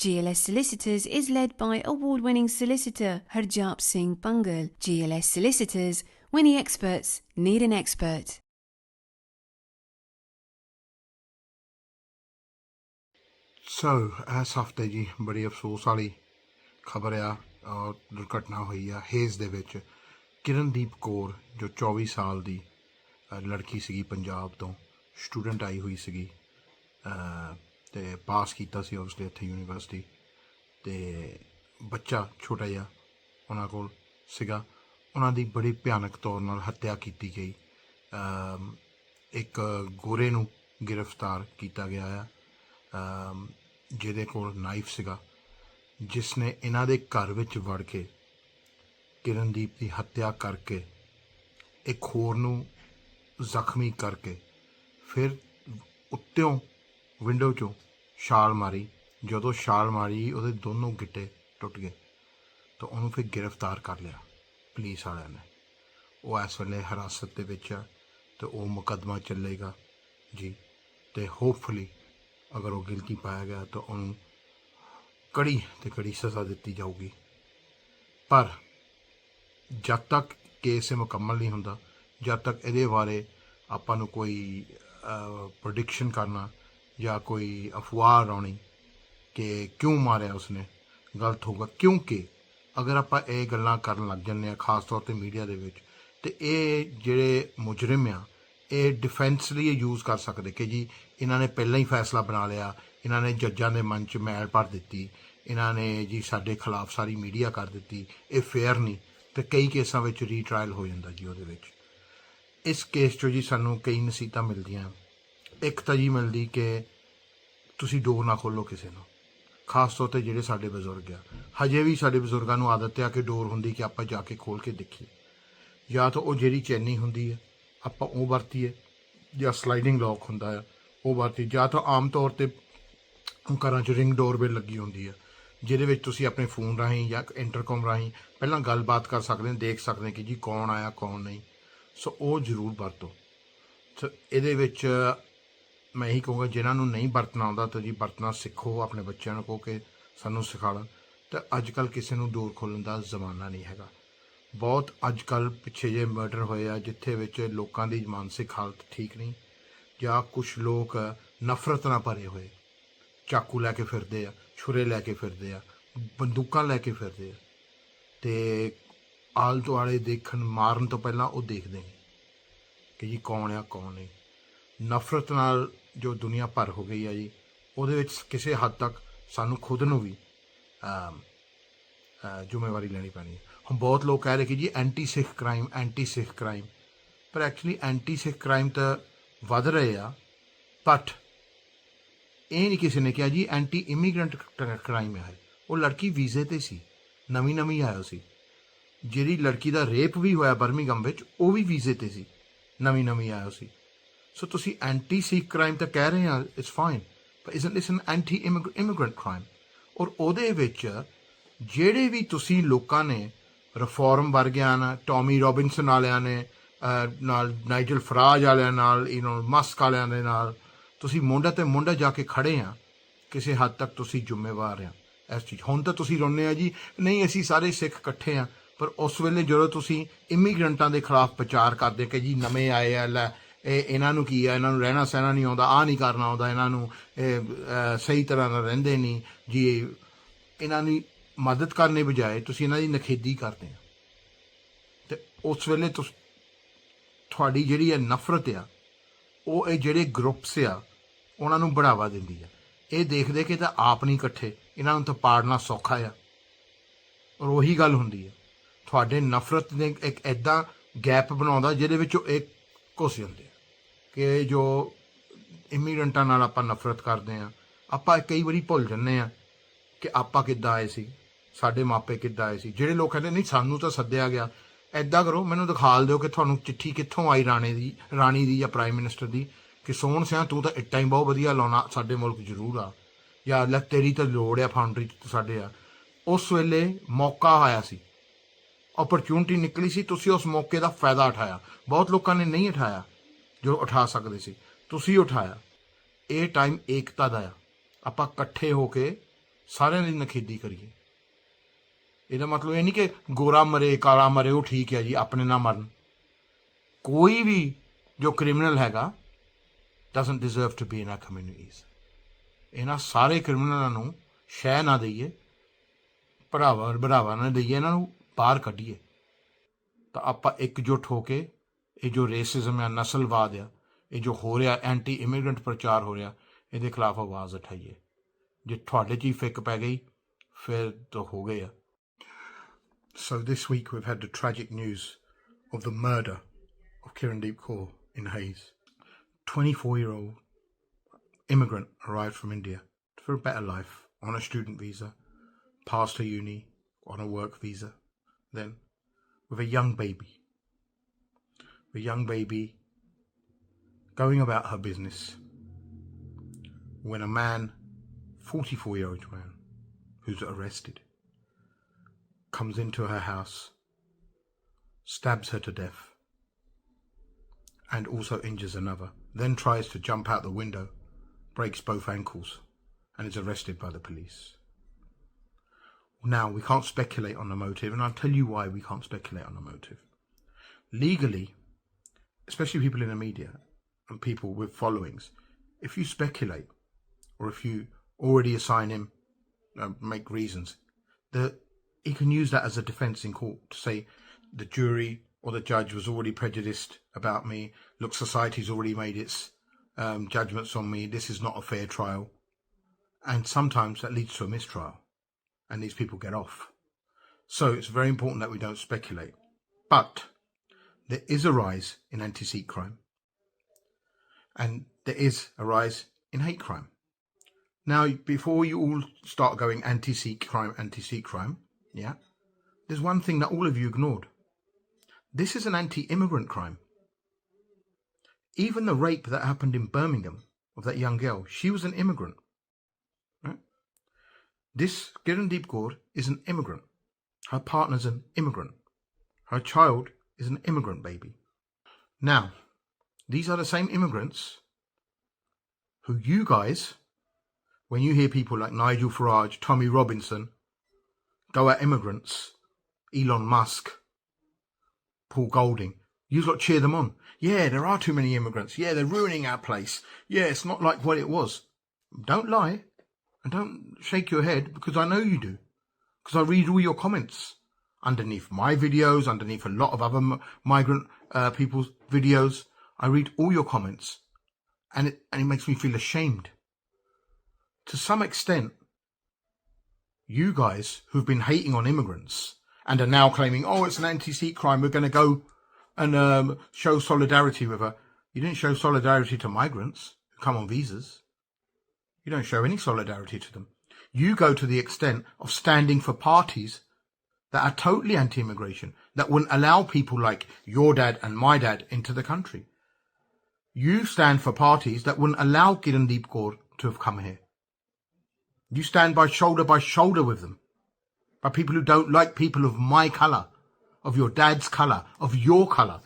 GLS Solicitors is led by award-winning solicitor Harjap Singh Pangal. GLS Solicitors, when the experts need an expert. सो इस हफ्ते जी बड़ी अफसोस वाली खबर आ और दुर्घटना हुई है हेज़ दे विच किरणदीप कौर जो 24 साल दी लड़की सी पंजाब तो स्टूडेंट आई हुई सी ते पास किया सी उसने इत्थे यूनीवर्सिटी ते बच्चा छोटा जिहा उन्हां कोल सीगा उन्हां दी बड़ी भयानक तौर नाल हत्या की गई। एक गोरे नूं गिरफ्तार किया गया है जिहदे कोल नाइफ सीगा जिसने इन्हां दे घर विच वड़ के किरणदीप की हत्या करके एक होर नूं जख्मी करके फिर उत्तों विंडो चों छाल मारी। जदों छाल मारी उहदे दोनों गिट्टे टुट गए तो उन्होंने फिर गिरफ्तार कर लिया पुलिस वाले ने। वो इस वेले हिरासत दे विच है तो वो मुकदमा चलेगा जी तो होपफुली अगर वो गिल्टी पाया गया तो उन्होंने कड़ी तो कड़ी सज़ा दी जाऊगी। पर जब तक केस मुकम्मल नहीं होंदा जब तक ये बारे आपां नूं कोई प्रोडिक्शन करना या कोई अफवाह लाउणी कि क्यों मारिया उसने गलत होगा। क्योंकि अगर आप ये गल्लां करन लग जाने खास तौर पर मीडिया दे विच ते ये जिहड़े मुजरिम आ ये डिफेंस लिए यूज़ कर सकते कि जी इन्होंने पहले ही फैसला बना लिया, इन्होंने जज्जां दे मन च मैल भर दी, इन्होंने जी साडे खिलाफ सारी मीडिया कर दी, ये फेयर नहीं। तो कई केसां विच रीट्रायल हो जाता जी उहदे विच। इस केस चो जी सानूं कई नसीहतां मिलदियां। एक तो जी मिलदी कि तुसीं डोर ना खोलो किसी नूं, खास तौर पर जिहड़े साडे बजुर्ग आ हजे भी साडे बजुर्गां नूं आदत आ कि डोर हुंदी कि आपां जाके खोल के देखीए या तो वो जिहड़ी चैनी हुंदी है आपां वो वरतीए या स्लाइडिंग लॉक हुंदा है वो वरतीए या तो आम तौर पर घरां च रिंग डोरबेल लगी होंदी है जिहदे विच तुसीं अपने फोन राहीं या इंटरकॉम राहीं पहलां गलबात कर सकते हैं, देख सकते हैं कि जी कौन आया कौन नहीं। सो वो जरूर वरतो। सो इहदे विच मैं यही कहूँगा जिन्होंने नहीं बरतना आता तो जी बरतना सीखो, अपने बच्चों को कि सानू सिखाना। तो अजकल किसी को डोर खोलने का जमाना नहीं हैगा। बहुत अजकल पिछे जे मर्डर होए आ जिथे विच लोगों की मानसिक हालत ठीक नहीं या कुछ लोग नफरत ना भरे हुए चाकू लैके फिरते आ, छुरे लैके फिरते आ, बंदूकां लैके फिरते आ ते आल दुआले देखन मारन तो पहला वो देखते हैं कि जी कौन आ कौन नहीं। नफरत नाल जो दुनिया भर हो गई है जी उहदे विच किसी हद तक सानू खुद नूं भी जिम्मेवारी लेनी पैनी है। हम बहुत लोग कह रहे कि जी एंटी सिख क्राइम पर एक्चुअली एंटी सिख क्राइम तो वध रहे आ बट ये नहीं किसी ने कहा जी एंटी इमीग्रेंट क्राइम है। वो लड़की वीजे ते सी, नवीं नवीं आया सी। जिहड़ी लड़की का रेप भी होया बर्मिंघम विच वो भी वीजे ते सी, नवीं नवीं आया सी। सो तुसी एंटी सिख क्राइम तो कह रहे हैं इट्स फाइन पर isn't this an anti immigrant crime. और उहदे विच जिहड़े भी तुसी लोकां ने रिफॉर्म वर्गियां ने टॉमी रॉबिनसन वालियां ने नाल नाइजल फराज वालियां नाल मस्क वालियां दे नाल तुसी मोंढा ते मोंढा जाके खड़े हैं किसी हद तक तुसी जिम्मेवार हैं इस चीज़। हुण तां तुसी रोने आ जी नहीं असी सारे सिख इकट्ठे हैं पर उस वेले जो तुसी इमीग्रेंटां दे खिलाफ प्रचार करदे कि जी नਵੇਂ आए आ लै इन्हां नूं की है, इन्हां नूं रहना सहना नहीं आउंदा, आ नहीं करना आउंदा, इन्हां नूं सही तरह नाल रहिंदे नहीं जी, इन्हां दी मदद करने बजाए तुसी इन्हां दी नखेदी करदे आ ते उस वेले तुहाडी जिहड़ी नफरत आ वो ये जिहड़े ग्रुप्स आ उन्हां नूं बढ़ावा दिंदी है। ये देखदे कि तां आप नहीं इकट्ठे, इन्हां नूं तां पाड़ना सौखा आ। और वही गल हुंदी है तुहाडे नफरत ने एक ऐदा गैप बनाउंदा जिहदे विच एक घुस जांदे कि जो इमीग्रेंटां नाल आपां नफरत करदे आ आपां कई वारी भुल जन्ने आ कि आपां किद्दां आए सी, साडे मापे किद्दां आए सी। जिहड़े लोग कहंदे नहीं सानूं तां सद्दिया गया, ऐदां करो मैनूं दिखाल दिओ कि तुहानूं चिट्ठी कित्थों आई राणी दी या प्राइम मिनिस्टर दी कि सोहण सिंह तूं तां इट्टां ही बहुत वधिया लाउणा, साडे मुल्क जरूर आ, या लै तेरी तां लोड़ आ फाउंडरी साडे आ। उस वेले मौका आया सी, अपॉर्चुनिटी निकली सी, तुसी उस मौके का फायदा उठाया। बहुत लोगों ने नहीं उठाया जो उठा सकते सी, तुसी उठाया। ये टाइम एकता दा आ, आपां इकट्ठे होके ਸਾਰਿਆਂ ਦੀ ਨਖੇਦੀ ਕਰੀਏ। ਇਹਦਾ ਮਤਲਬ ਇਹ ਨਹੀਂ ਕਿ ਗੋਰਾ ਮਰੇ ਕਾਲਾ ਮਰੇ ਉਹ ਠੀਕ ਹੈ ਜੀ, ਆਪਣੇ ਨਾ ਮਰਨ। ਕੋਈ ਵੀ ਜੋ ਕ੍ਰਿਮੀਨਲ ਹੈਗਾ doesn't deserve to be in our communities। ਇਹਨਾਂ ਸਾਰੇ ਕ੍ਰਿਮੀਨਲਾਂ ਨੂੰ ਸ਼ਹਿ ਨਾ ਦਈਏ, ਭਰਾਵਾ ਨਾ ਦਈਏ, ਇਹਨਾਂ ਨੂੰ ਬਾਹਰ ਕੱਢੀਏ। ਤਾਂ ਆਪਾਂ ਇਕਜੁੱਟ ਹੋ ਕੇ ਇਹ ਜੋ ਰੇਸਿਜ਼ਮ ਆ, ਨਸਲਵਾਦ ਆ, ਇਹ ਜੋ ਹੋ ਰਿਹਾ, ਐਂਟੀ ਇਮੀਗ੍ਰੈਂਟ ਪ੍ਰਚਾਰ ਹੋ ਰਿਹਾ, ਇਹਦੇ ਖਿਲਾਫ ਆਵਾਜ਼ ਉਠਾਈਏ। ਜੇ ਤੁਹਾਡੇ 'ਚ ਹੀ ਫਿੱਕ ਪੈ ਗਈ ਫਿਰ ਤਾਂ ਹੋ ਗਏ ਆ। So this week we've had the tragic news of the murder of Kirandeep Kaur in Hayes. 24-year-old immigrant arrived from India for a better life on a student visa, passed her uni on a work visa, then with a young baby going about her business, when a man, 44-year-old man, who's arrested, comes into her house, stabs her to death, and also injures another, then tries to jump out the window, breaks both ankles, and is arrested by the police. Now, we can't speculate on the motive, and I'll tell you why we can't speculate on the motive. Legally, especially people in the media and people with followings, if you speculate or if you already assign him, make reasons, he can use that as a defence in court to say the jury or the judge was already prejudiced about me. Look, society's already made its judgments on me. This is not a fair trial. And sometimes that leads to a mistrial. And these people get off. So it's very important that we don't speculate. But there is a rise in anti-Sikh crime. And there is a rise in hate crime. Now, before you all start going anti-Sikh crime, yeah, there's one thing that all of you ignored. This is an anti-immigrant crime. Even the rape that happened in Birmingham of that young girl, she was an immigrant. Right? This Kirandeep Kaur is an immigrant. Her partner's an immigrant. Her child is an immigrant baby. Now, these are the same immigrants who you guys, when you hear people like Nigel Farage, Tommy Robinson, go at immigrants, Elon Musk, Paul Golding, you lot cheer them on. Yeah, there are too many immigrants. Yeah, they're ruining our place. Yeah, it's not like what it was. Don't lie and don't shake your head, because I know you do. Because I read all your comments underneath my videos, underneath a lot of other migrant people's videos. I read all your comments, and it makes me feel ashamed. To some extent, you guys who've been hating on immigrants and are now claiming, oh, it's an anti-Sikh crime, we're going to go and show solidarity with her. You didn't show solidarity to migrants who come on visas. You don't show any solidarity to them. You go to the extent of standing for parties that are totally anti-immigration, that wouldn't allow people like your dad and my dad into the country. You stand for parties that wouldn't allow Kirandeep Kaur to have come here. You stand by shoulder with them, by people who don't like people of my colour, of your dad's colour, of your colour.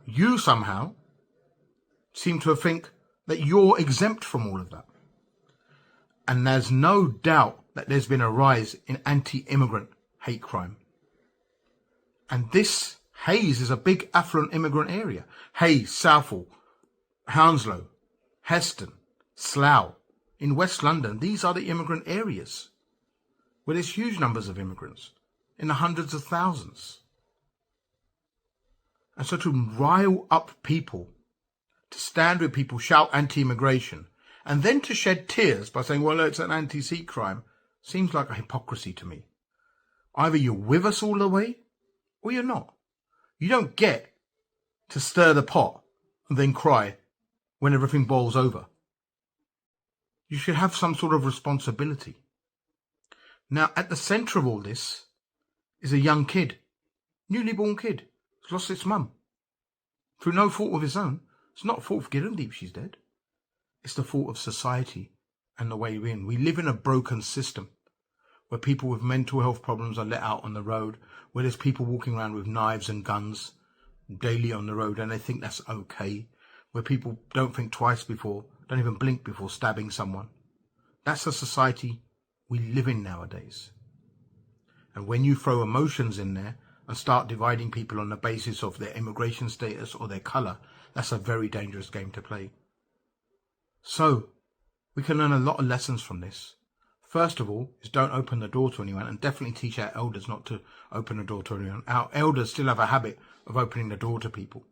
You somehow seem to think that you're exempt from all of that. And there's no doubt that there's been a rise in anti-immigrant hate crime. And this Hayes is a big affluent immigrant area. Hayes, Southall, Hounslow, Heston, Slough. In West London, these are the immigrant areas where there's huge numbers of immigrants, in the hundreds of thousands. And so to rile up people, to stand with people, shout anti-immigration, and then to shed tears by saying, well, it's an anti-Sikh crime, seems like a hypocrisy to me. Either you're with us all the way, or you're not. You don't get to stir the pot and then cry when everything boils over. You should have some sort of responsibility. Now, at the centre of all this is a young kid, newly born kid, who's lost its mum. Through no fault of his own. It's not the fault of Kirandeep she's dead. It's the fault of society and the way we're in. We live in a broken system where people with mental health problems are let out on the road, where there's people walking around with knives and guns daily on the road and they think that's okay, where people don't think twice before, don't even blink before stabbing someone. That's the society we live in nowadays. And when you throw emotions in there and start dividing people on the basis of their immigration status or their colour, that's a very dangerous game to play. So we can learn a lot of lessons from this. First of all, is don't open the door to anyone, and definitely teach our elders not to open the door to anyone. Our elders still have a habit of opening the door to people.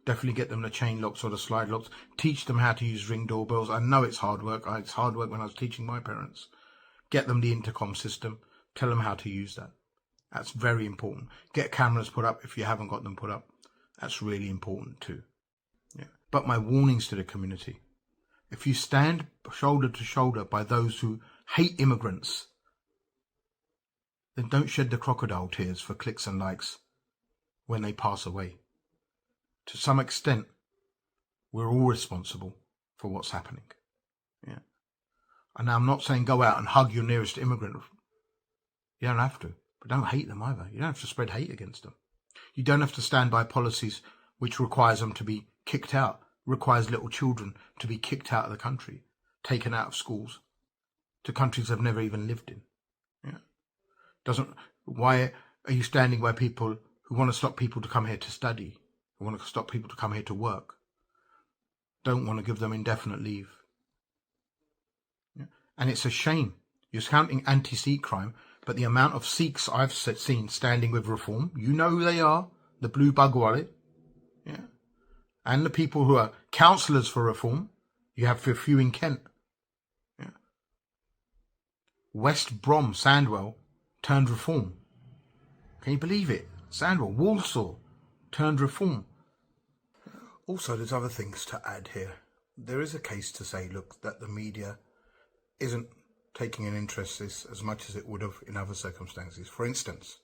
Definitely get them the chain locks or the slide locks. Teach them how to use ring doorbells. I know it's hard work. It's hard work when I was teaching my parents. Get them the intercom system. Tell them how to use that. That's very important. Get cameras put up if you haven't got them put up. That's really important too. Yeah. But my warnings to the community. If you stand shoulder to shoulder by those who hate immigrants, then don't shed the crocodile tears for clicks and likes when they pass away. To some extent, we're all responsible for what's happening. Yeah. And I'm not saying go out and hug your nearest immigrant. You don't have to, but don't hate them either. You don't have to spread hate against them. You don't have to stand by policies which requires them to be kicked out, requires little children to be kicked out of the country, taken out of schools, to countries they've never even lived in. Yeah. Why are you standing by people who want to stop people to come here to study, who want to stop people to come here to work, don't want to give them indefinite leave? Yeah. And it's a shame. You're counting anti-Sikh crime, but the amount of Sikhs I've seen standing with Reform, you know who they are, the blue bug wallet, yeah, and the people who are councillors for Reform. You have a few in Kent. Yeah. West Brom, Sandwell, turned Reform. Can you believe it? Sandwell, Walsall, turned Reform. Also, there's other things to add here. There is a case to say, look, that the media isn't taking an interest in this as much as it would have in other circumstances. For instance,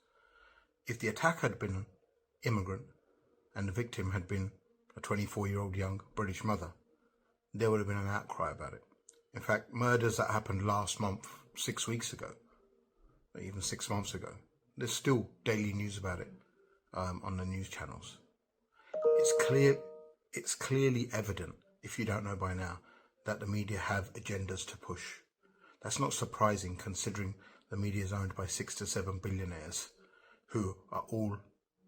if the attack had been an immigrant and the victim had been a 24-year-old young British mother, there would have been an outcry about it. In fact, murders that happened last month, 6 weeks ago, or even 6 months ago, there's still daily news about it on the news channels. It's clearly evident, if you don't know by now, that the media have agendas to push. That's not surprising, considering the media is owned by 6 to 7 billionaires who are all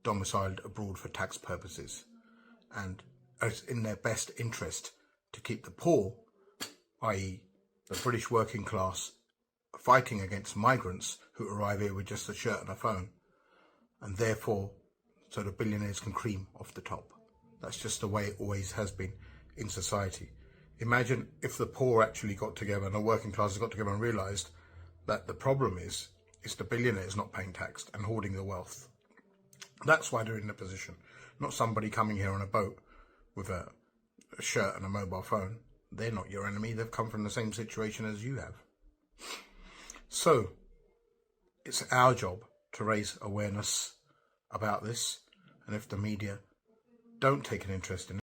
domiciled abroad for tax purposes, and it's in their best interest to keep the poor, i.e. the British working class, fighting against migrants who arrive here with just a shirt and a phone, and therefore so the billionaires can cream off the top. That's just the way it always has been in society. Imagine if the poor actually got together and the working classes got together and realised that the problem is the billionaires not paying tax and hoarding the wealth. That's why they're in the position. Not somebody coming here on a boat with a shirt and a mobile phone. They're not your enemy. They've come from the same situation as you have. So it's our job to raise awareness about this. And if the media don't take an interest in it,